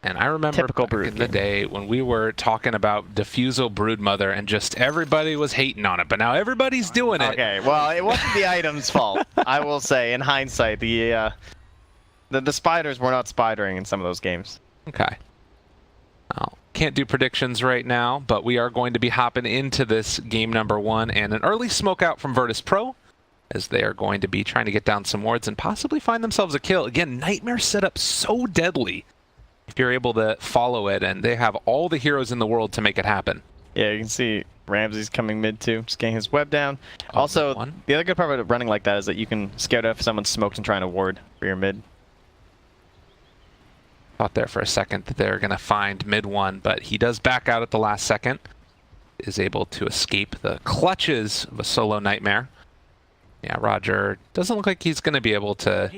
And I remember back in the day when we were talking about Diffusal Broodmother and just everybody was hating on it, but now everybody's doing it. Okay, well, it wasn't the item's fault, I will say, in hindsight. The spiders were not spidering in some of those games. Okay. Well, can't do predictions right now, but we are going to be hopping into this game number 1 and an early smoke out from Virtus Pro, as they are going to be trying to get down some wards and possibly find themselves a kill. Again, Nightmare set up so deadly if you're able to follow it, and they have all the heroes in the world to make it happen. Yeah, you can see Ramsey's coming mid too, just getting his web down. Also, the other good part about running like that is that you can scout out if someone's smoked and trying to ward for your mid. Thought there for a second that they're going to find mid one, but he does back out at the last second. Is able to escape the clutches of a solo Nightmare. Yeah, Roger doesn't look like he's going to be able to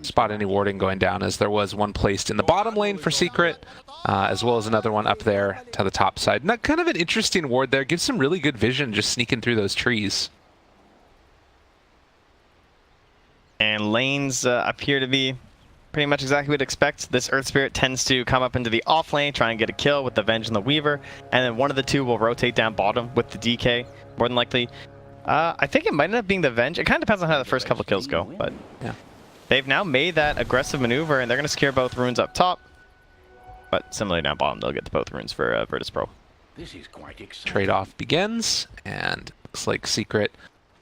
spot any warding going down, as there was one placed in the bottom lane for Secret, as well as another one up there to the top side. Not kind of an interesting ward there. Gives some really good vision just sneaking through those trees. And lanes appear to be pretty much exactly what you'd expect. This Earth Spirit tends to come up into the off lane, try and get a kill with the Venge and the Weaver, and then one of the two will rotate down bottom with the DK, more than likely. I think it might end up being the Venge. It kind of depends on how the first couple kills go, but yeah, they've now made that aggressive maneuver, and they're going to secure both runes up top. But similarly down bottom, they'll get to both runes for Virtus Pro. This is quite exciting. Trade-off begins, and looks like Secret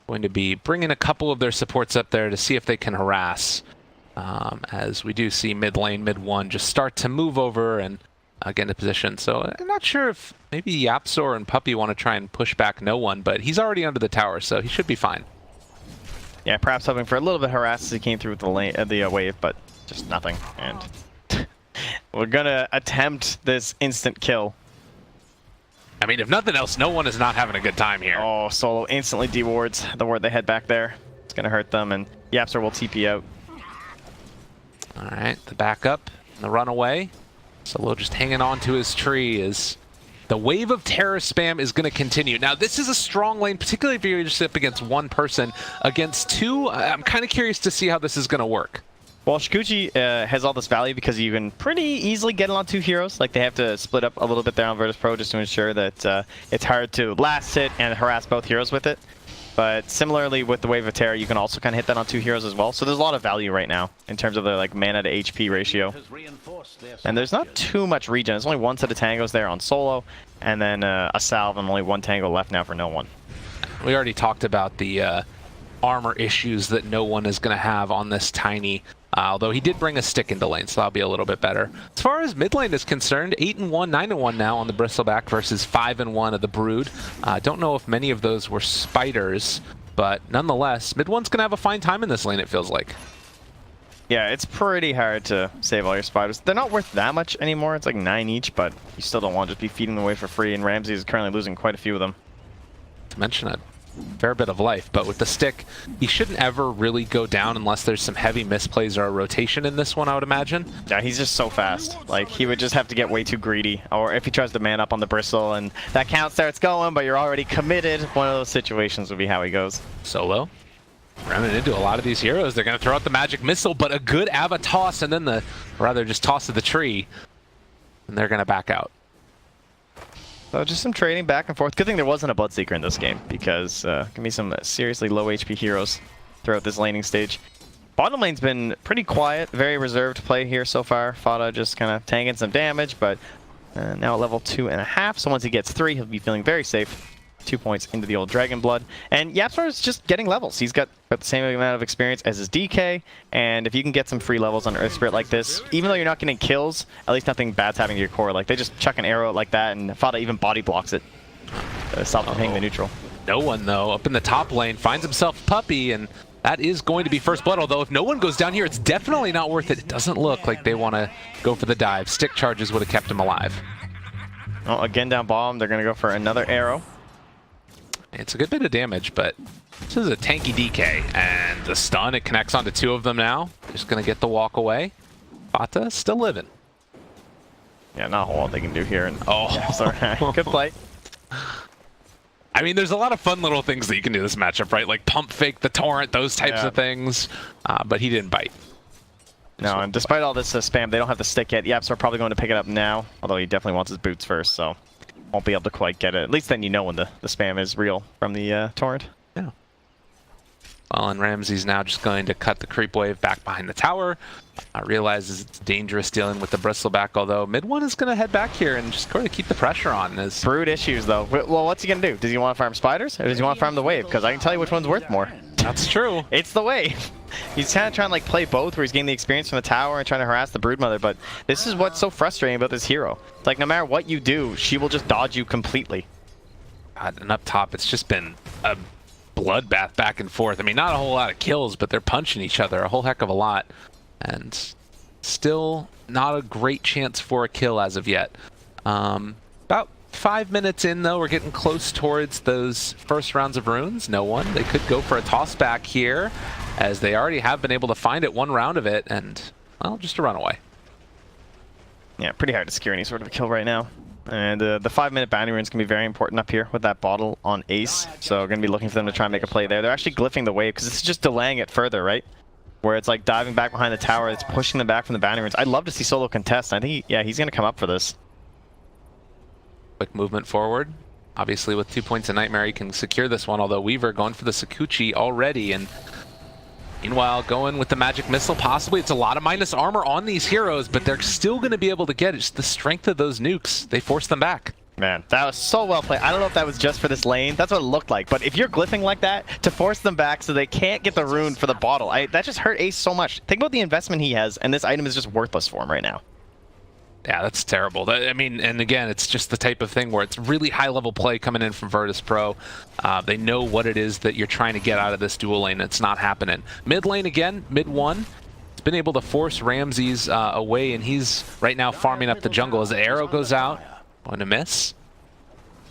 going to be bringing a couple of their supports up there to see if they can harass. As we do see mid lane, mid one, just start to move over and get into position. So I'm not sure if maybe Yapsor and Puppy want to try and push back no one, but he's already under the tower, so he should be fine. Yeah, perhaps hoping for a little bit harass as he came through with the lane, the wave, but just nothing. And we're gonna attempt this instant kill. I mean, if nothing else, no one is not having a good time here. Oh, Solo instantly dewards the ward they had back there. It's gonna hurt them, and Yapsor will TP out. All right, the backup and the runaway. Solo just hanging on to his tree as the wave of terror spam is going to continue. Now, this is a strong lane, particularly if you're just up against one person. Against two, I'm kind of curious to see how this is going to work. Well, Shikuchi has all this value because you can pretty easily get on two heroes. Like, they have to split up a little bit there on Virtus Pro just to ensure that it's hard to last hit and harass both heroes with it. But similarly with the Wave of Terror, you can also kind of hit that on two heroes as well. So there's a lot of value right now in terms of the like mana to HP ratio. And there's not too much regen. There's only one set of tangos there on Solo, and then a salve and only one tango left now for no one. We already talked about the armor issues that no one is going to have on this Tiny. Although he did bring a stick into lane, so that'll be a little bit better. As far as mid lane is concerned, 8-1, 9-1 now on the Bristleback versus 5-1 of the Brood. Don't know if many of those were spiders, but nonetheless, mid one's going to have a fine time in this lane, it feels like. Yeah, it's pretty hard to save all your spiders. They're not worth that much anymore. It's like 9 each, but you still don't want to just be feeding them away for free, and Ramsey is currently losing quite a few of them. To mention a fair bit of life, but with the stick, he shouldn't ever really go down unless there's some heavy misplays or a rotation in this one, I would imagine. Yeah, he's just so fast. Like, he would just have to get way too greedy, or if he tries to man up on the bristle and that count starts going, but you're already committed, one of those situations would be how he goes. Solo running into a lot of these heroes. They're going to throw out the magic missile, but a good Ava toss, and then the rather just toss of the tree, and they're going to back out. So just some trading back and forth. Good thing there wasn't a Bloodseeker in this game, because can be some seriously low HP heroes throughout this laning stage. Bottom lane's been pretty quiet, very reserved play here so far. Fada just kind of tanking some damage, but now at level 2.5, so once he gets 3, he'll be feeling very safe. 2 points into the old Dragon Blood. And Yapsor is just getting levels. He's got about the same amount of experience as his DK, and if you can get some free levels on Earth Spirit like this, even though you're not getting kills, at least nothing bad's happening to your core. Like, they just chuck an arrow like that, and Fada even body blocks it. Stop from hitting the neutral. No one, though, up in the top lane, finds himself Puppy, and that is going to be first blood, although if no one goes down here, it's definitely not worth it. It doesn't look like they want to go for the dive. Stick charges would have kept him alive. Oh, again down bottom, they're going to go for another arrow. It's a good bit of damage, but this is a tanky DK, and the stun, it connects onto 2 of them now. Just going to get the walk away. Bata still living. Yeah, not a whole lot they can do here. And oh, yeah, sorry. Good play. I mean, there's a lot of fun little things that you can do this matchup, right? Like pump fake the torrent, those types of things, but he didn't bite. No, and despite all this spam, they don't have the stick yet. Yaps are probably going to pick it up now, although he definitely wants his boots first, so won't be able to quite get it. At least then you know when the spam is real from the torrent. Yeah. Well, and Ramsey's now just going to cut the creep wave back behind the tower. Realizes it's dangerous dealing with the bristleback, although mid one is going to head back here and just going to keep the pressure on. Brood issues, though. Well, what's he going to do? Does he want to farm spiders, or does he want to farm the wave? Because I can tell you which one's worth more. That's true. It's the wave. He's kind of trying to like play both, where he's getting the experience from the tower and trying to harass the broodmother, but this is what's so frustrating about this hero. It's like no matter what you do, she will just dodge you completely. God, and up top, it's just been a bloodbath back and forth. I mean, not a whole lot of kills, but they're punching each other a whole heck of a lot. And still not a great chance for a kill as of yet. About 5 minutes in, though, we're getting close towards those first rounds of runes. No one. They could go for a toss back here, as they already have been able to find it, one round of it, and, well, just a runaway. Yeah, pretty hard to secure any sort of a kill right now. And the 5-minute bounty runes can be very important up here with that bottle on Ace. So we're going to be looking for them to try and make a play there. They're actually glyphing the wave because it's just delaying it further, right? Where it's like diving back behind the tower. It's pushing them back from the bounty runes. I'd love to see Solo contest. I think, yeah, he's going to come up for this. Quick movement forward. Obviously, with 2 points of Nightmare, he can secure this one, although Weaver going for the Sakuchi already. And meanwhile, going with the magic missile, possibly. It's a lot of minus armor on these heroes, but they're still going to be able to get it. Just the strength of those nukes. They force them back. Man, that was so well played. I don't know if that was just for this lane. That's what it looked like. But if you're glyphing like that, to force them back so they can't get the rune for the bottle, that just hurt Ace so much. Think about the investment he has, and this item is just worthless for him right now. Yeah, that's terrible. I mean, and again, it's just the type of thing where it's really high-level play coming in from Virtus Pro. They know what it is that you're trying to get out of this dual lane. It's not happening. Mid lane again, mid one. It's been able to force Ramses away, and he's right now farming up the jungle. As the arrow goes out, going to miss.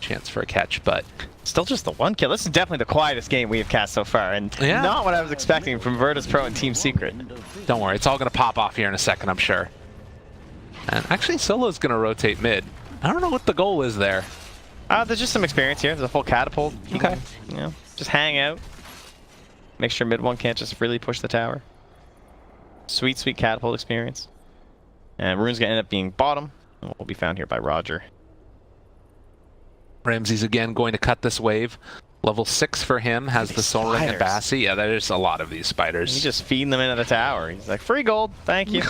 Chance for a catch, but still just the one kill. This is definitely the quietest game we have cast so far, and yeah, not what I was expecting from Virtus Pro and Team Secret. Don't worry, it's all going to pop off here in a second, I'm sure. And actually, Solo's going to rotate mid. I don't know what the goal is there. There's just some experience here. There's a full catapult. Okay. You know, just hang out. Make sure mid one can't just freely push the tower. Sweet, sweet catapult experience. And rune's going to end up being bottom. And will be found here by Roger. Ramses again going to cut this wave. Level 6 for him, has the Soul Ring and Bassi. Yeah, there's a lot of these spiders. He's just feeding them into the tower. He's like, free gold, thank you.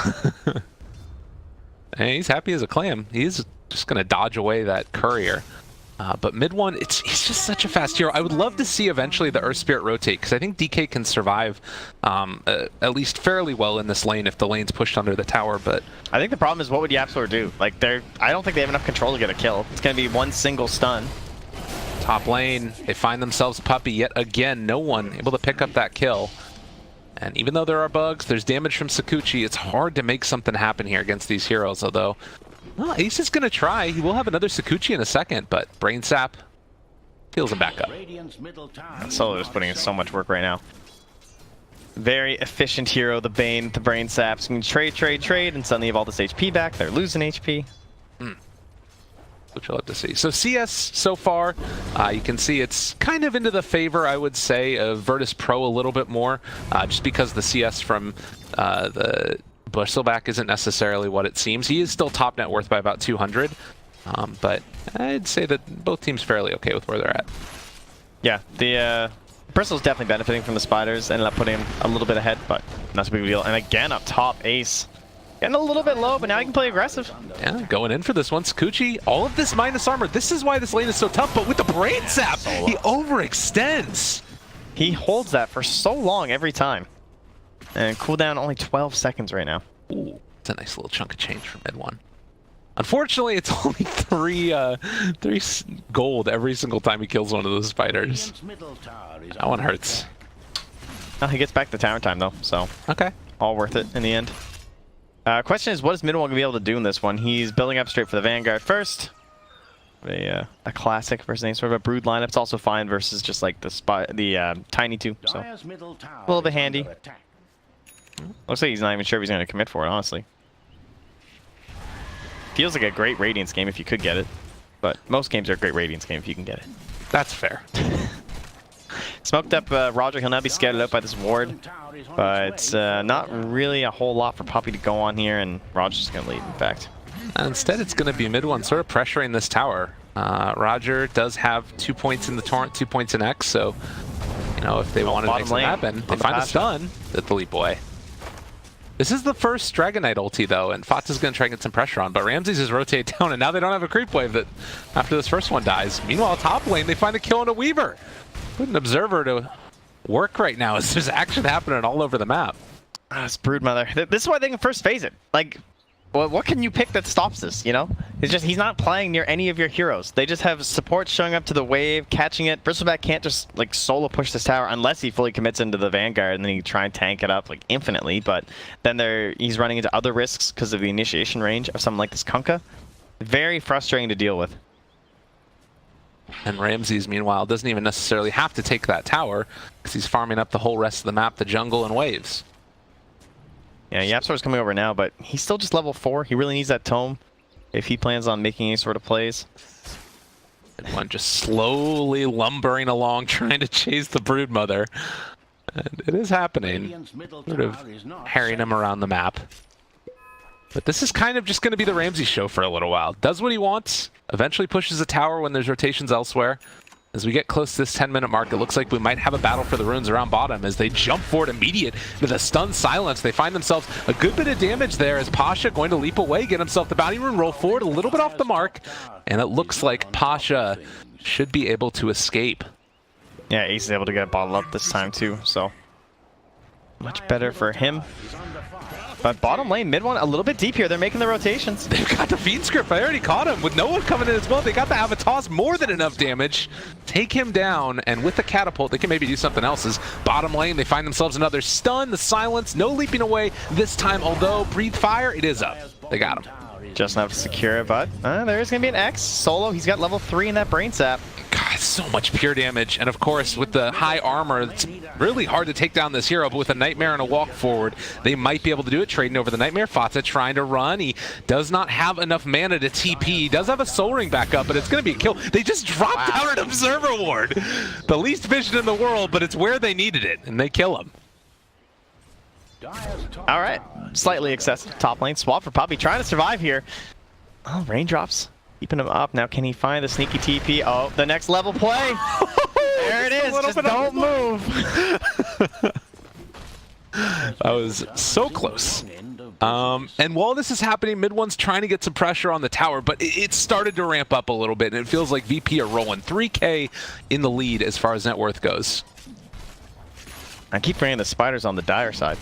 And he's happy as a clam. He's just going to dodge away that courier. But mid one, he's just such a fast hero. I would love to see eventually the Earth Spirit rotate, because I think DK can survive at least fairly well in this lane if the lane's pushed under the tower. But I think the problem is, what would Yapsor do? Like, I don't think they have enough control to get a kill. It's going to be one single stun. Top lane, they find themselves puppy yet again. No one able to pick up that kill. And even though there are bugs, there's damage from Sakuchi. It's hard to make something happen here against these heroes, although well, Ace is going to try. He will have another Sakuchi in a second, but Brain Sap heals him back up. Solo is putting in so much work right now. Very efficient hero, the Bane, the Brain Saps. You can trade, and suddenly you have all this HP back. They're losing HP. Which you'll have to see. So CS so far, you can see it's kind of into the favor, I would say, of Virtus Pro a little bit more, just because the CS from the Bristleback isn't necessarily what it seems. He is still top net worth by about 200, but I'd say that both teams fairly okay with where they're at. Yeah, the Bristle's definitely benefiting from the spiders. Ended up putting him a little bit ahead, but not a big deal. And again, up top, Ace. Getting a little bit low, but now he can play aggressive. Yeah, going in for this one. Sakuchi, all of this minus armor. This is why this lane is so tough, but with the Brain Sap, he overextends. He holds that for so long every time. And cooldown only 12 seconds right now. Ooh, it's a nice little chunk of change for mid one. Unfortunately, it's only three gold every single time he kills one of those spiders. That one hurts. Oh, he gets back to tower time, though, so okay, all worth it in the end. Question is, what is mid one going to be able to do in this one? He's building up straight for the Vanguard first. A classic versus any sort of a brood lineup. It's also fine versus just like the Tiny 2, so a little bit handy. Looks like he's not even sure if he's going to commit for it, honestly. Feels like a great Radiance game if you could get it, but most games are a great Radiance game if you can get it. That's fair. Smoked up Roger. He'll now be scouted out by this ward. But not really a whole lot for Puppey to go on here, and Roger's just going to lead, in fact. Instead, it's going to be mid one sort of pressuring this tower. Roger does have 2 points in the Torrent, 2 points in X, so, you know, if they wanted to make something happen, they find a stun at the leap away. This is the first Dragon Knight ulti, though, and Fata's going to try and get some pressure on, but Ramses is rotate down, and now they don't have a creep wave that after this first one dies. Meanwhile, top lane, they find a kill on a Weaver. Put an Observer to work right now as there's action happening all over the map. It's Broodmother. This is why they can first phase it. Like, well, what can you pick that stops this, you know? It's just he's not playing near any of your heroes. They just have support showing up to the wave, catching it. Bristleback can't just, like, solo push this tower unless he fully commits into the Vanguard, and then he can try and tank it up, like, infinitely. But then he's running into other risks because of the initiation range of something like this Kunkka. Very frustrating to deal with. And Ramses, meanwhile, doesn't even necessarily have to take that tower because he's farming up the whole rest of the map, the jungle, and waves. Yeah, Yapsor's coming over now, but he's still just level 4. He really needs that tome if he plans on making any sort of plays. And one just slowly lumbering along, trying to chase the Broodmother. And it is happening. Sort of harrying him around the map. But this is kind of just going to be the Ramsey show for a little while. Does what he wants, eventually pushes a tower when there's rotations elsewhere. As we get close to this 10-minute mark, it looks like we might have a battle for the runes around bottom as they jump forward immediate with a stun silence. They find themselves a good bit of damage there as Pasha going to leap away, get himself the bounty rune, roll forward a little bit off the mark, and it looks like Pasha should be able to escape. Yeah, Ace is able to get bottled up this time too, so much better for him. But bottom lane, mid one, a little bit deep here. They're making the rotations. They've got the Fiend Script. I already caught him. With no one coming in as well, they got the Avatos, more than enough damage. Take him down, and with the catapult, they can maybe do something else. As bottom lane, they find themselves another stun, the silence, no leaping away this time, although Breathe Fire, it is up. They got him. Just enough to secure it, but there is going to be an X. Solo, he's got level 3 in that Brain Sap. God, so much pure damage, and of course with the high armor, it's really hard to take down this hero, but with a Nightmare and a walk forward, they might be able to do it, trading over the Nightmare. Fata trying to run, he does not have enough mana to TP, he does have a Soul Ring back up, but it's going to be a kill. They just dropped out an Observer Ward! The least vision in the world, but it's where they needed it, and they kill him. Alright, slightly excessive top lane swap for Puppey, trying to survive here. Oh, raindrops. Keeping him up. Now, can he find the sneaky TP? Oh, the next level play. There it is. Just don't move. That was so close. And while this is happening, mid one's trying to get some pressure on the tower, but it started to ramp up a little bit, and it feels like VP are rolling 3K in the lead as far as net worth goes. I keep bringing the spiders on the dire side.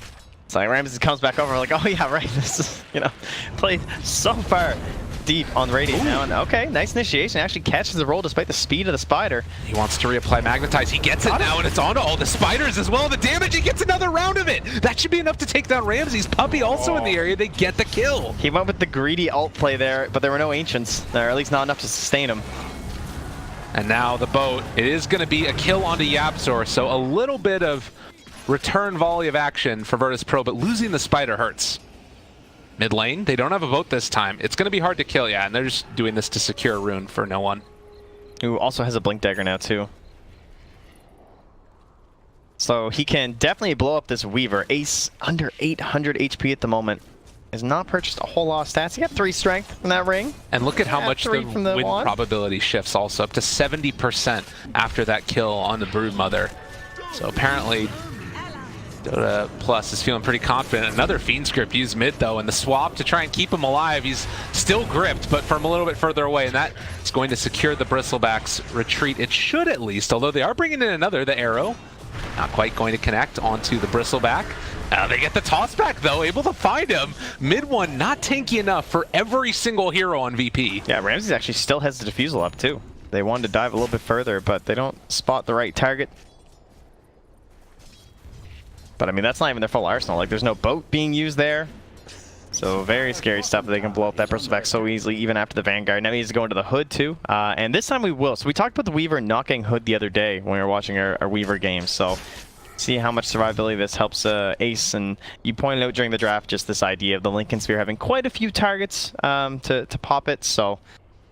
It's like Ramses comes back over, like, oh yeah, right. This is, you know, played so far deep on Radiant now, and okay, nice initiation. Actually catches the roll despite the speed of the spider. He wants to reapply Magnetize. He gets it now, and it's onto all the spiders as well. The damage, he gets another round of it. That should be enough to take down Ramses. Puppey also in the area. They get the kill. He went with the greedy ult play there, but there were no Ancients, or at least not enough to sustain him. And now the boat. It is going to be a kill onto Yapsor, so a little bit of return volley of action for Virtus Pro, but losing the spider hurts. Mid lane, they don't have a boat this time. It's going to be hard to kill, yeah, and they're just doing this to secure a rune for no one. Who also has a Blink Dagger now, too. So he can definitely blow up this Weaver. Ace, under 800 HP at the moment. Has not purchased a whole lot of stats. He got 3 strength in that ring. And look at how much the win probability shifts also, up to 70% after that kill on the Broodmother. So apparently Dota Plus is feeling pretty confident. Another Fiend Script used mid, though, and the swap to try and keep him alive. He's still gripped, but from a little bit further away, and that is going to secure the Bristleback's retreat. It should at least, although they are bringing in another, the arrow. Not quite going to connect onto the Bristleback. They get the toss back, though, able to find him. Mid one, not tanky enough for every single hero on VP. Yeah, Ramses actually still has the defusal up, too. They wanted to dive a little bit further, but they don't spot the right target. But I mean, that's not even their full arsenal. Like, there's no boat being used there. So very scary stuff that they can blow up that Bristleback so easily, even after the Vanguard. Now he needs to go into the Hood, too. And this time we will. So we talked about the Weaver not getting Hood the other day when we were watching our Weaver games. So see how much survivability this helps Ace. And you pointed out during the draft just this idea of the Lincoln Sphere having quite a few targets to pop it. So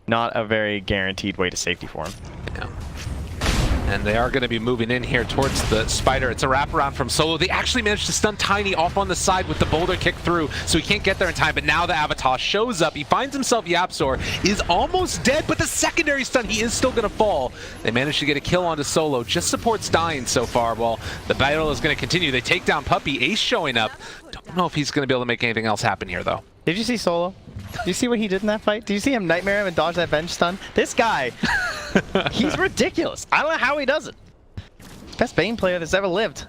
not a very guaranteed way to safety for him. Yeah. And they are going to be moving in here towards the Spider. It's a wraparound from Solo. They actually managed to stun Tiny off on the side with the boulder kick through, so he can't get there in time. But now the Avatar shows up. He finds himself Yapzor, is almost dead, but the secondary stun, he is still going to fall. They managed to get a kill onto Solo. Just supports dying so far. Well, the battle is going to continue. They take down Puppey. Ace showing up. Don't know if he's going to be able to make anything else happen here, though. Did you see Solo? Did you see what he did in that fight? Did you see him nightmare him and dodge that venge stun? This guy, he's ridiculous. I don't know how he does it. Best Bane player that's ever lived.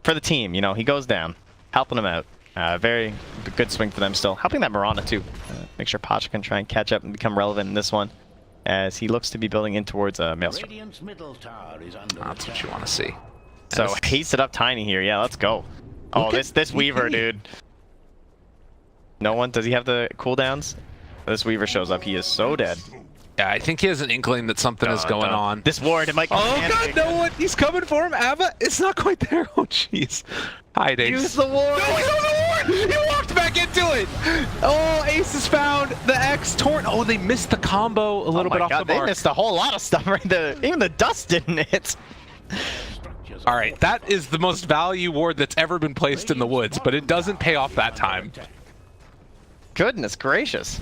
For the team, you know, he goes down, helping him out. Very good swing for them still. Helping that Mirana too. Make sure Pasha can try and catch up and become relevant in this one, as he looks to be building in towards Maelstrom. That's what you want to see. So hasted up Tiny here. Yeah, let's go. Oh, this Weaver, dude. No one? Does he have the cooldowns? This Weaver shows up. He is so dead. Yeah, I think he has an inkling that something is going on. This ward, it might come. Oh god, no one! He's coming for him, Ava! It's not quite there. Oh jeez. Hide Ace. Use the ward! No, he's on the ward! He walked back into it! Oh, Ace has found the X torn. Oh, they missed the combo a little bit off the mark. They missed a whole lot of stuff right there. Even the dust didn't hit. Alright, that is the most value ward that's ever been placed in the woods, but it doesn't pay off that time. Goodness gracious.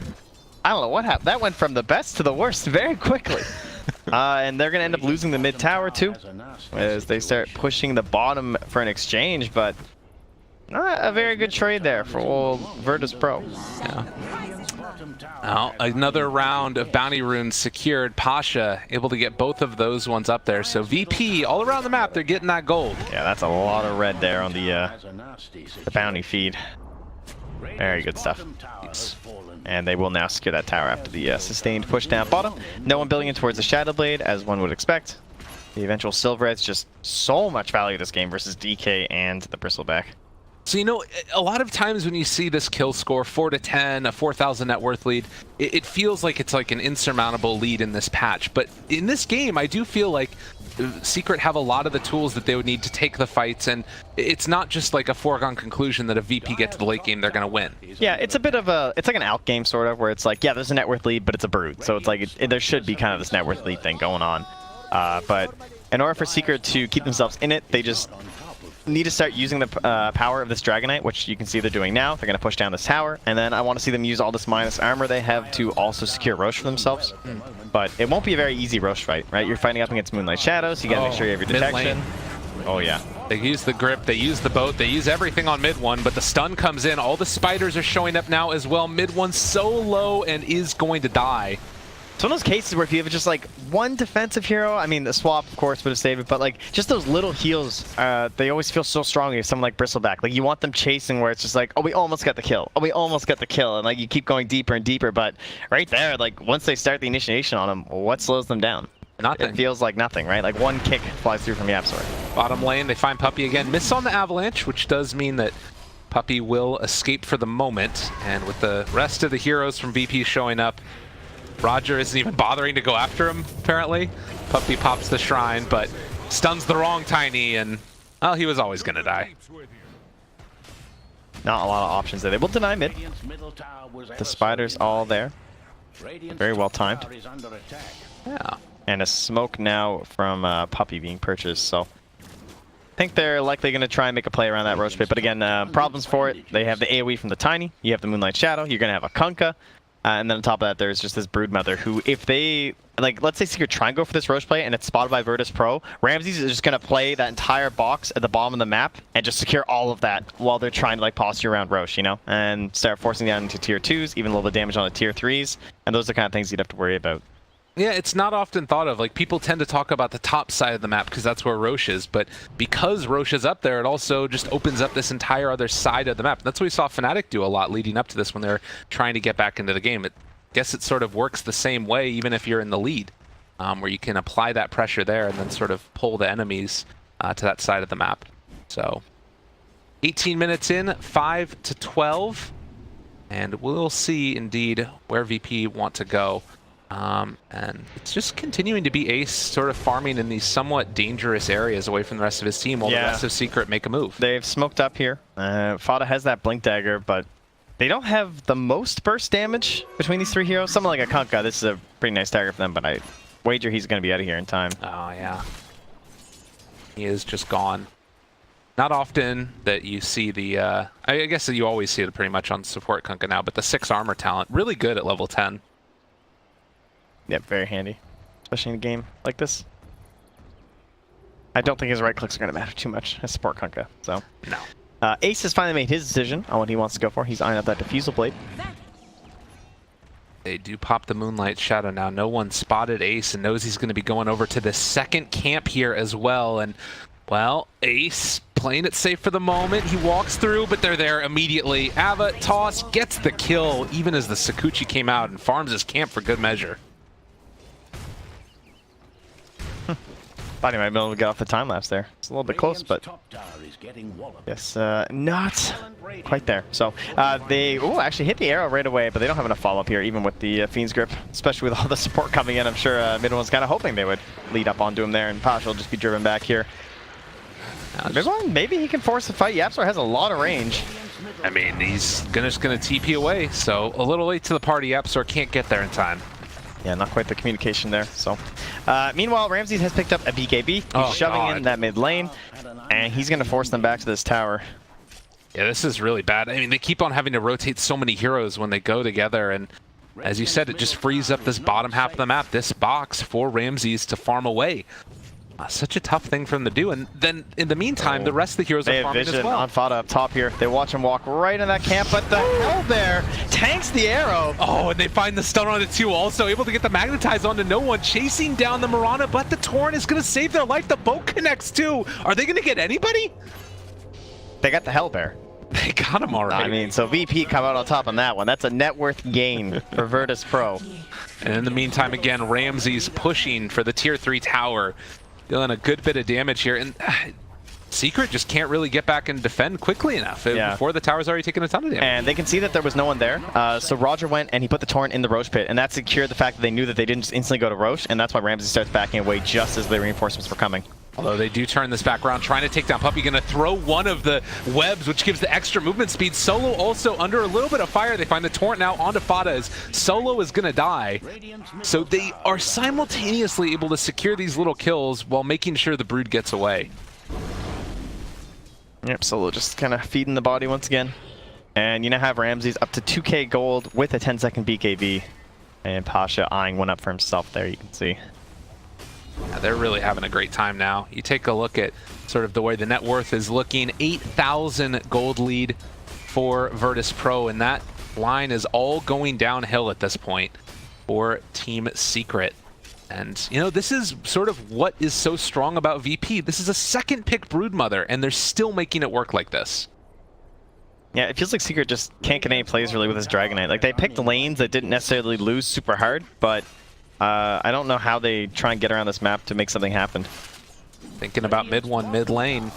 I don't know what happened. That went from the best to the worst very quickly. And they're going to end up losing the mid tower too, as they start pushing the bottom for an exchange, but not a very good trade there for old Virtus Pro. Yeah. Now, another round of bounty runes secured. Pasha able to get both of those ones up there. So VP, all around the map, they're getting that gold. Yeah, that's a lot of red there on the bounty feed. Very good stuff. And they will now secure that tower after the sustained push down bottom. No one building in towards the Shadow Blade, as one would expect. The eventual Silver Red's just so much value this game versus DK and the Bristleback. So, you know, a lot of times when you see this kill score, 4 to 10, a 4,000 net worth lead, it feels like it's like an insurmountable lead in this patch. But in this game, I do feel like Secret have a lot of the tools that they would need to take the fights, and it's not just like a foregone conclusion that if VP get to the late game, they're going to win. Yeah, it's a bit of a, it's like an out game sort of, where it's like, yeah, there's a net worth lead, but it's a brood. So it's like, there should be kind of this net worth lead thing going on. But in order for Secret to keep themselves in it, they just need to start using the power of this Dragonite, which you can see they're doing now. They're going to push down this tower, and then I want to see them use all this minus armor they have to also secure Roche for themselves. But it won't be a very easy Roche fight, right? You're fighting up against Moonlight Shadows, you got to make sure you have your detection. Oh yeah. They use the grip, they use the boat, they use everything on mid one, but the stun comes in. All the spiders are showing up now as well. Mid one's so low and is going to die. It's one of those cases where if you have just like one defensive hero, I mean the swap of course would have saved it, but like just those little heals, they always feel so strong if someone like Bristleback. Like you want them chasing where it's just like, oh, we almost got the kill. Oh, we almost got the kill. And like you keep going deeper and deeper, but right there, like once they start the initiation on them, what slows them down? Nothing. It feels like nothing, right? Like one kick flies through from Yapzor. Bottom lane, they find Puppey again. Miss on the Avalanche, which does mean that Puppey will escape for the moment. And with the rest of the heroes from VP showing up, Roger isn't even bothering to go after him, apparently. Puppey pops the shrine, but stuns the wrong Tiny, and, well, he was always going to die. Not a lot of options there. They will deny mid. The spiders all there. Very well timed. Yeah. And a smoke now from Puppey being purchased, so I think they're likely going to try and make a play around that Roach Pit. But again, problems for it. They have the AoE from the Tiny. You have the Moonlight Shadow. You're going to have a Kunkka. And then on top of that, there's just this Broodmother who, if they, like, let's say Secret try and go for this Roche play and it's spotted by Virtus Pro, Ramses is just going to play that entire box at the bottom of the map and just secure all of that while they're trying to, like, posture around Roche, you know? And start forcing down into tier 2s, even a little bit of damage on the tier 3s. And those are the kind of things you'd have to worry about. Yeah, it's not often thought of. Like, people tend to talk about the top side of the map because that's where Roche is, but because Roche is up there, it also just opens up this entire other side of the map. That's what we saw Fnatic do a lot leading up to this when they're trying to get back into the game. I guess it sort of works the same way even if you're in the lead, where you can apply that pressure there and then sort of pull the enemies to that side of the map. So, 18 minutes in, 5 to 12, and we'll see indeed where VP want to go. And it's just continuing to be Ace sort of farming in these somewhat dangerous areas away from the rest of his team while the rest of Secret make a move. They've smoked up here. Fada has that Blink Dagger, but they don't have the most burst damage between these three heroes. Someone like a Kunkka, this is a pretty nice dagger for them, but I wager he's going to be out of here in time. Oh, yeah. He is just gone. Not often that you see the, I guess that you always see it pretty much on support Kunkka now, but the 6 armor talent, really good at level 10. Yep, very handy, especially in a game like this. I don't think his right clicks are going to matter too much as support Kunkka, so. No. Ace has finally made his decision on what he wants to go for. He's eyeing up that Diffusal Blade. They do pop the Moonlight Shadow now. No one spotted Ace and knows he's going to be going over to the second camp here as well. And, well, Ace playing it safe for the moment. He walks through, but they're there immediately. Ava, toss, gets the kill, even as the Sakuchi came out and farms his camp for good measure. Thought he might be able to get off the time lapse there. It's a little bit close, but yes, not quite there. So they actually hit the arrow right away, but they don't have enough follow-up here, even with the Fiend's Grip, especially with all the support coming in. I'm sure Mid One's kind of hoping they would lead up onto him there, and Pasha will just be driven back here. Mid One, maybe he can force the fight. Yapzor has a lot of range. I mean, he's just gonna TP away, so a little late to the party. Yapzor can't get there in time. Yeah, not quite the communication there. So, meanwhile, Ramses has picked up a BKB. He's shoving in that mid lane, and he's going to force them back to this tower. Yeah, this is really bad. I mean, they keep on having to rotate so many heroes when they go together, and as you said, it just frees up this bottom half of the map, this box for Ramses to farm away. Such a tough thing for them to do, and then in the meantime, the rest of the heroes are farming as well. They have vision on Fada up top here. They watch him walk right in that camp, but the Hellbear tanks the arrow. Oh, and they find the stun on it too, also able to get the magnetize onto no one, chasing down the Mirana, but the Torrent is going to save their life. The boat connects too. Are they going to get anybody? They got the Hellbear. They got him already. I mean, so VP come out on top on that one. That's a net worth gain for Virtus Pro. And in the meantime, again, Ramses pushing for the tier 3 tower. Dealing a good bit of damage here, and Secret just can't really get back and defend quickly enough before the tower's already taken a ton of damage. And they can see that there was no one there, so Roger went and he put the Torrent in the Roche pit, and that secured the fact that they knew that they didn't just instantly go to Roche, and that's why Ramsey starts backing away just as the reinforcements were coming. Although they do turn this back around, trying to take down Puppey, going to throw one of the webs, which gives the extra movement speed. Solo also under a little bit of fire. They find the Torrent now onto Fada as Solo is going to die. So they are simultaneously able to secure these little kills while making sure the Brood gets away. Yep, Solo just kind of feeding the body once again. And you now have Ramses up to 2k gold with a 10-second BKB. And Pasha eyeing one up for himself there, you can see. Yeah, they're really having a great time now. You take a look at sort of the way the net worth is looking. 8,000 gold lead for Virtus Pro, and that line is all going downhill at this point for Team Secret. And, you know, this is sort of what is so strong about VP. This is a second pick Broodmother, and they're still making it work like this. Yeah, it feels like Secret just can't get any plays really with his Dragonite. Like, they picked lanes that didn't necessarily lose super hard, but I don't know how they try and get around this map to make something happen. Thinking about mid one, mid lane.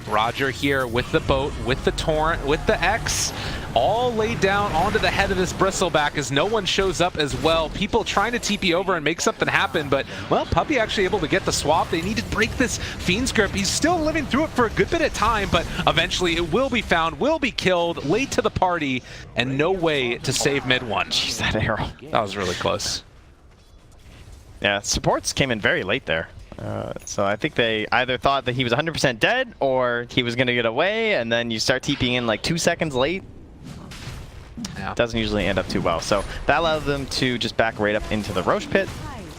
Roger here with the boat, with the Torrent, with the X, all laid down onto the head of this Bristleback as no one shows up as well. People trying to TP over and make something happen, but, well, Puppey actually able to get the swap. They need to break this Fiend's Grip. He's still living through it for a good bit of time, but eventually it will be found, will be killed, late to the party, and no way to save mid one. Jeez, that arrow. That was really close. Yeah, supports came in very late there. So I think they either thought that he was 100% dead or he was going to get away, and then you start TPing in like 2 seconds late. Yeah. Doesn't usually end up too well. So that allows them to just back right up into the Roche pit.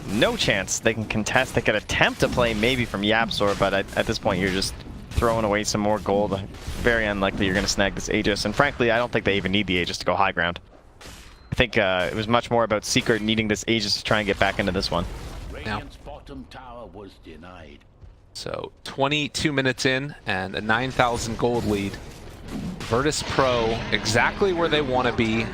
No chance they can contest. They could attempt to play maybe from Yapzor, but at this point you're just throwing away some more gold. Very unlikely you're going to snag this Aegis, and frankly I don't think they even need the Aegis to go high ground. I think it was much more about Secret needing this Aegis to try and get back into this one. Yeah. So 22 minutes in and a 9,000 gold lead. Virtus Pro exactly where they want to be.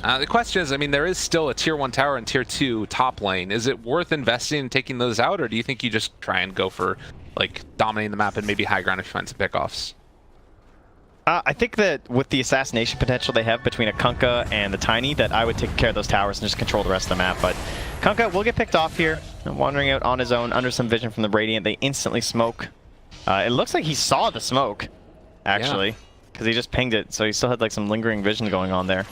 The question is, I mean, there is still a tier 1 tower and tier 2 top lane. Is it worth investing in taking those out, or do you think you just try and go for like dominating the map and maybe high ground if you find some pickoffs? I think that with the assassination potential they have between a Kunkka and the Tiny, that I would take care of those towers and just control the rest of the map. But Kunkka will get picked off here, wandering out on his own under some vision from the Radiant. They instantly smoke. It looks like he saw the smoke, actually, because he just pinged it. So he still had like some lingering vision going on there.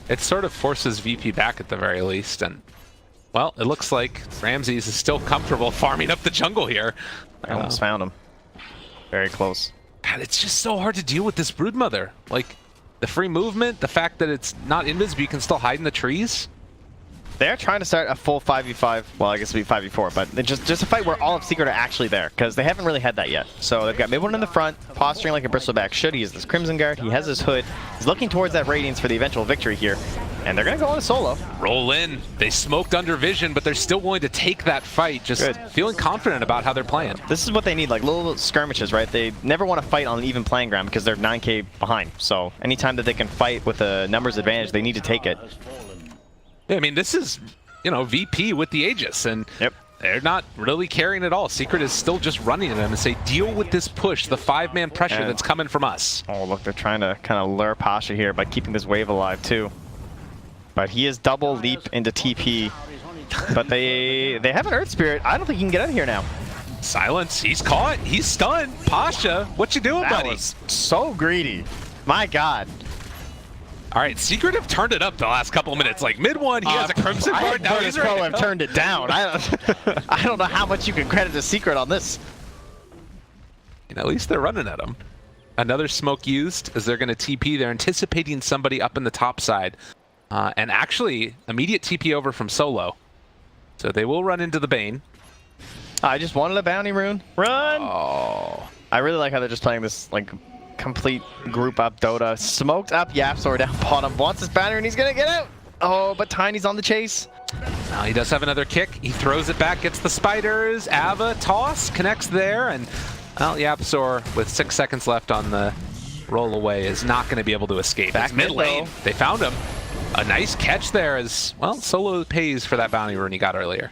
It sort of forces VP back at the very least, and Well, it looks like Ramses is still comfortable farming up the jungle here. I almost found him. Very close. God, it's just so hard to deal with this Broodmother. Like, the free movement, the fact that it's not invis, but you can still hide in the trees. They're trying to start a full 5v5. Well, I guess it'll be 5v4, but just a fight where all of Secret are actually there, because they haven't really had that yet. So they've got Mid-1 in the front, posturing like a Bristleback should. He has this Crimson Guard, he has his hood. He's looking towards that Radiance for the eventual victory here. And they're going to go on a solo. Roll in. They smoked under vision, but they're still willing to take that fight, just feeling confident about how they're playing. This is what they need, like little skirmishes, right? They never want to fight on an even playing ground because they're 9k behind. So anytime that they can fight with a numbers advantage, they need to take it. Yeah, I mean, this is, you know, VP with the Aegis, and they're not really caring at all. Secret is still just running at them and say, deal with this push, the 5-man pressure that's coming from us. Oh, look, they're trying to kind of lure Pasha here by keeping this wave alive, too. But he is double leap into TP. But they have an Earth Spirit. I don't think he can get out of here now. Silence. He's caught. He's stunned. Pasha, what you doing, buddy? That was so greedy. My God. All right, Secret have turned it up the last couple of minutes. Like Mid-1, he has a Crimson Guard. Now he's ready. Have turned it down. I don't know how much you can credit the Secret on this. You know, at least they're running at him. Another smoke used as they're going to TP. They're anticipating somebody up in the top side. And actually, immediate TP over from Solo. So they will run into the Bane. I just wanted a bounty rune. Run! Oh. I really like how they're just playing this, like, complete group up Dota. Smoked up Yapsor down bottom. Wants his bounty rune. He's going to get out. Oh, but Tiny's on the chase. Now he does have another kick. He throws it back, gets the spiders. Ava, toss, connects there. And, well, Yapsor, with 6 seconds left on the roll away, is not going to be able to escape. Back mid lane. They found him. A nice catch there as, well, Solo pays for that bounty rune he got earlier.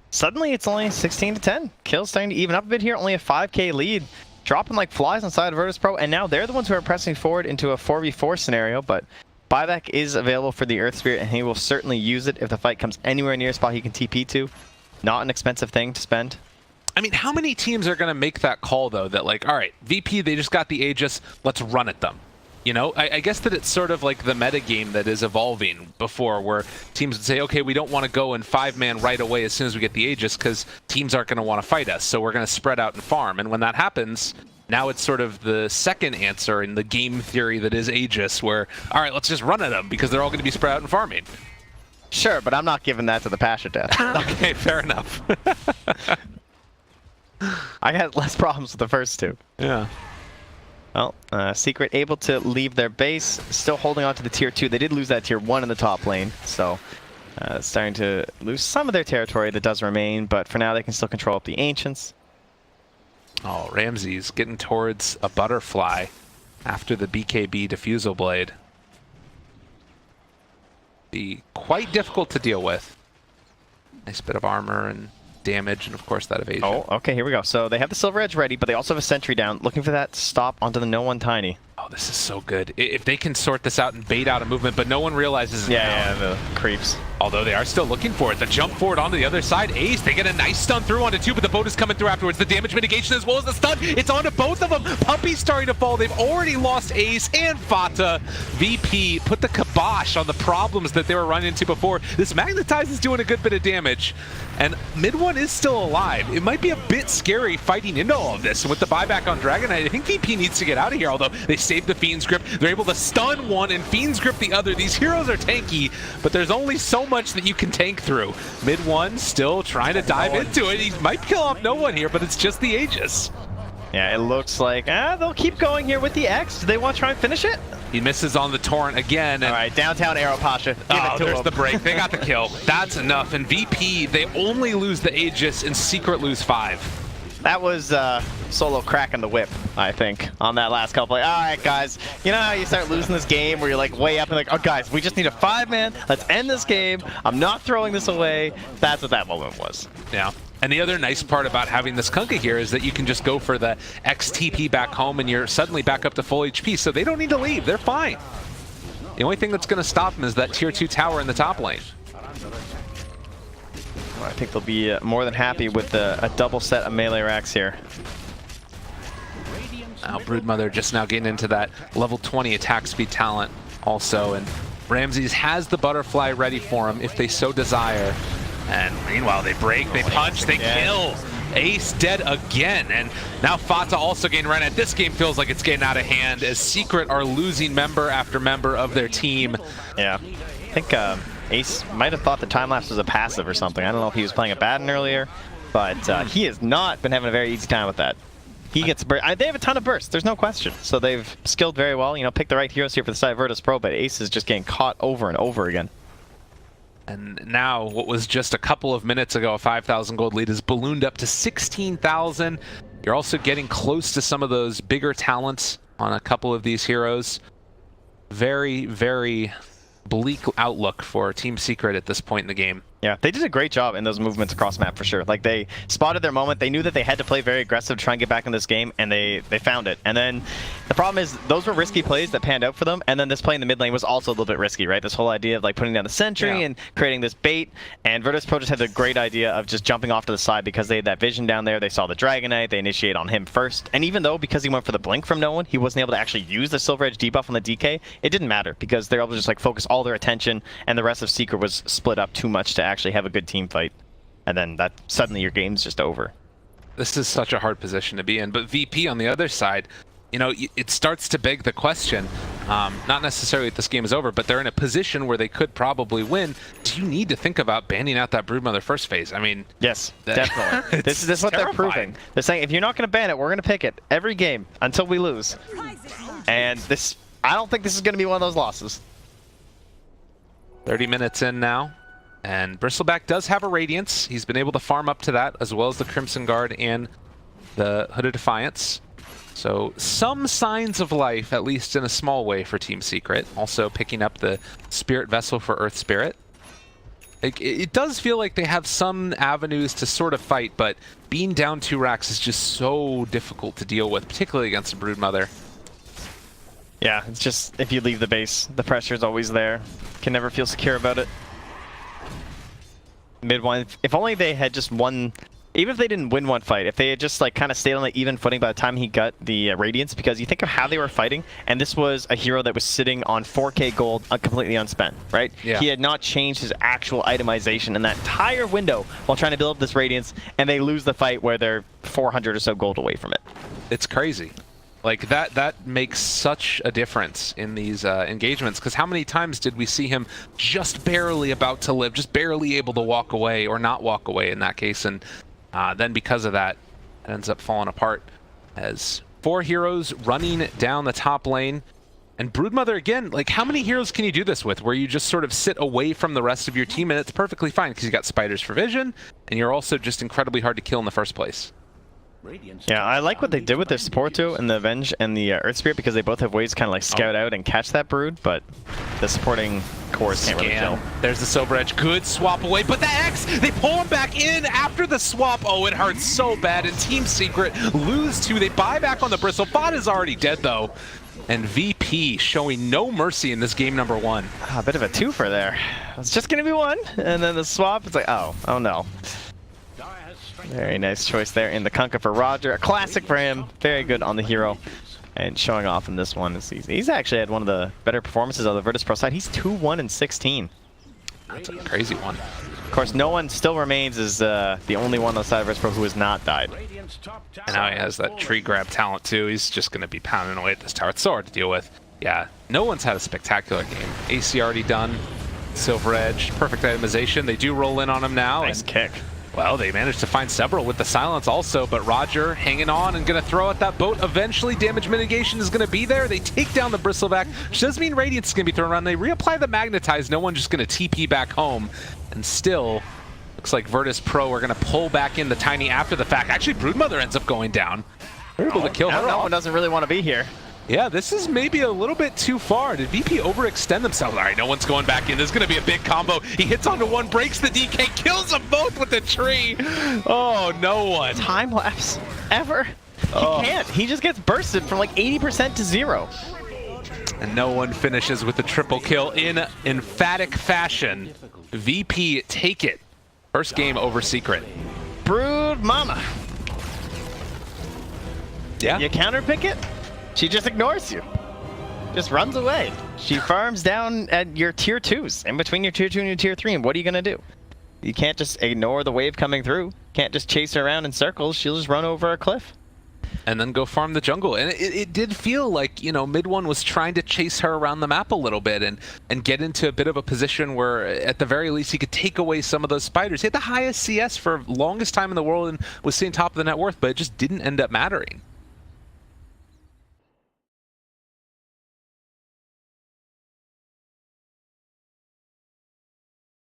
Suddenly it's only 16 to 10. Kills starting to even up a bit here. Only a 5k lead. Dropping like flies inside of Virtus Pro. And now they're the ones who are pressing forward into a 4v4 scenario. But buyback is available for the Earth Spirit, and he will certainly use it if the fight comes anywhere near a spot he can TP to. Not an expensive thing to spend. I mean, how many teams are going to make that call, though, that like, all right, VP, they just got the Aegis, let's run at them. You know, I guess that it's sort of like the meta game that is evolving before, where teams would say, okay, we don't want to go in 5-man right away as soon as we get the Aegis because teams aren't going to want to fight us, so we're going to spread out and farm. And when that happens, now it's sort of the second answer in the game theory that is Aegis, where, all right, let's just run at them because they're all going to be spread out and farming. Sure, but I'm not giving that to the Pasha death. Okay, fair enough. I had less problems with the first two. Yeah. Well, Secret able to leave their base, still holding on to the tier 2. They did lose that tier 1 in the top lane, so starting to lose some of their territory that does remain, but for now they can still control up the Ancients. Oh, Ramses getting towards a butterfly after the BKB Diffusal Blade. Be quite difficult to deal with. Nice bit of armor and damage, and of course that evasion. Oh, okay, here we go. So they have the Silver Edge ready, but they also have a sentry down, looking for that stop onto the no one Tiny. Oh, this is so good. If they can sort this out and bait out a movement, but no one realizes it. Yeah, the creeps. Although they are still looking for it. The jump forward onto the other side. Ace, they get a nice stun through onto 2, but the boat is coming through afterwards. The damage mitigation as well as the stun. It's onto both of them. Puppy's starting to fall. They've already lost Ace and Fata. VP put the kibosh on the problems that they were running into before. This Magnetize is doing a good bit of damage. And Mid-1 is still alive. It might be a bit scary fighting into all of this. And with the buyback on Dragon Knight, I think VP needs to get out of here, although they saved the Fiend's Grip. They're able to stun one and Fiend's Grip the other. These heroes are tanky, but there's only so much that you can tank through. Mid-1 still trying to dive into it. He might kill off no one here, but it's just the Aegis. Yeah, it looks like they'll keep going here with the X. Do they want to try and finish it? He misses on the Torrent again. And all right, downtown arrow Pasha. Oh, there's the break. They got the kill. That's enough. And VP, they only lose the Aegis and Secret lose 5. That was Solo cracking the whip, I think, on that last couple. Like, all right, guys, you know how you start losing this game where you're like way up and like, oh, guys, we just need a 5-man. Let's end this game. I'm not throwing this away. That's what that moment was. Yeah. And the other nice part about having this Kunkka here is that you can just go for the XTP back home and you're suddenly back up to full HP, so they don't need to leave. They're fine. The only thing that's going to stop them is that tier 2 tower in the top lane. Well, I think they'll be more than happy with a double set of melee racks here. Now Broodmother just now getting into that level 20 attack speed talent also, and Ramses has the butterfly ready for him if they so desire. And meanwhile, they break, they punch, they kill. Ace dead again, and now Fata also getting run at. This game feels like it's getting out of hand as Secret are losing member after member of their team. Yeah, I think Ace might have thought the time lapse was a passive or something. I don't know if he was playing a Batten earlier, but he has not been having a very easy time with that. He gets burst. They have a ton of bursts, there's no question. So they've skilled very well, you know, picked the right heroes here for the side of Virtus Pro, but Ace is just getting caught over and over again. And now, what was just a couple of minutes ago, a 5,000 gold lead is ballooned up to 16,000. You're also getting close to some of those bigger talents on a couple of these heroes. Very, very bleak outlook for Team Secret at this point in the game. Yeah, they did a great job in those movements across map for sure. Like, they spotted their moment. They knew that they had to play very aggressive to try and get back in this game, and they found it. And then the problem is those were risky plays that panned out for them, and then this play in the mid lane was also a little bit risky, right? This whole idea of like putting down the sentry and creating this bait, and Virtus Pro just had the great idea of just jumping off to the side because they had that vision down there. They saw the Dragon Knight, they initiate on him first, and even though because he went for the blink from no one, he wasn't able to actually use the Silver Edge debuff on the DK, it didn't matter because they were able to just like focus all their attention, and the rest of Secret was split up too much to actually have a good team fight, and then that suddenly your game's just over. This is such a hard position to be in, but VP on the other side, you know, it starts to beg the question, not necessarily that this game is over, but they're in a position where they could probably win. Do you need to think about banning out that Broodmother first phase? I mean... Yes, definitely. This is what they're proving. They're saying, if you're not going to ban it, we're going to pick it every game until we lose. And this, I don't think this is going to be one of those losses. 30 minutes in now. And Bristleback does have a Radiance. He's been able to farm up to that, as well as the Crimson Guard and the Hooded Defiance. So some signs of life, at least in a small way, for Team Secret. Also picking up the Spirit Vessel for Earth Spirit. It does feel like they have some avenues to sort of fight, but being down 2 racks is just so difficult to deal with, particularly against a Broodmother. Yeah, it's just, if you leave the base, the pressure's always there. Can never feel secure about it. Mid one, if only they had just won, even if they didn't win one fight, if they had just like kind of stayed on the even footing by the time he got the Radiance, because you think of how they were fighting, and this was a hero that was sitting on 4k gold completely unspent, right? Yeah. He had not changed his actual itemization in that entire window while trying to build up this Radiance, and they lose the fight where they're 400 or so gold away from it. It's crazy. Like, that makes such a difference in these engagements, because how many times did we see him just barely about to live, just barely able to walk away, or not walk away in that case, and then because of that, it ends up falling apart as 4 heroes running down the top lane. And Broodmother, again, like, how many heroes can you do this with, where you just sort of sit away from the rest of your team, and it's perfectly fine, because you got Spiders for vision, and you're also just incredibly hard to kill in the first place. Yeah, I like what they did with their support too, and the Avenge and the Earth Spirit, because they both have ways to kind of like scout out and catch that brood, but the supporting cores can't really kill. There's the Silver Edge, good swap away, but the X, they pull him back in after the swap. Oh, it hurts so bad, and Team Secret lose 2. They buy back on the Bristle. Bot is already dead though, and VP showing no mercy in this game number 1. A bit of a twofer there. It's just gonna be 1, and then the swap, it's like, oh no. Very nice choice there in the Kunkka for Roger. A classic for him. Very good on the hero. And showing off in this one. He's actually had one of the better performances on the Virtus Pro side. He's 2-1-16. That's a crazy one. Of course, no one still remains as the only one on the side of Virtus Pro who has not died. And now he has that tree grab talent too. He's just going to be pounding away at this tower. It's so hard to deal with. Yeah, no one's had a spectacular game. AC already done. Silver Edge, perfect itemization. They do roll in on him now. Nice kick. Well, they managed to find several with the silence also, but Roger hanging on and going to throw at that boat. Eventually, damage mitigation is going to be there. They take down the Bristleback, which does mean Radiance is going to be thrown around. They reapply the Magnetize. No one just going to TP back home. And still, looks like Virtus Pro are going to pull back in the Tiny after the fact. Actually, Broodmother ends up going down. They're able to kill her. No one doesn't really want to be here. Yeah, this is maybe a little bit too far. Did VP overextend themselves? All right, no one's going back in. This is going to be a big combo. He hits onto one, breaks the DK, kills them both with the tree. Oh, no one. Time lapse ever. He can't. He just gets bursted from like 80% to 0. And no one finishes with the triple kill in emphatic fashion. VP take it. First game over Secret. Brood Mama. Yeah. You counterpick it? She just ignores you. just runs away. She farms down at your tier 2s, in between your tier 2 and your tier 3, and what are you going to do? You can't just ignore the wave coming through. Can't just chase her around in circles. She'll just run over a cliff. And then go farm the jungle. And it did feel like, you know, mid one was trying to chase her around the map a little bit and get into a bit of a position where, at the very least, he could take away some of those spiders. He had the highest CS for longest time in the world and was seeing top of the net worth, but it just didn't end up mattering.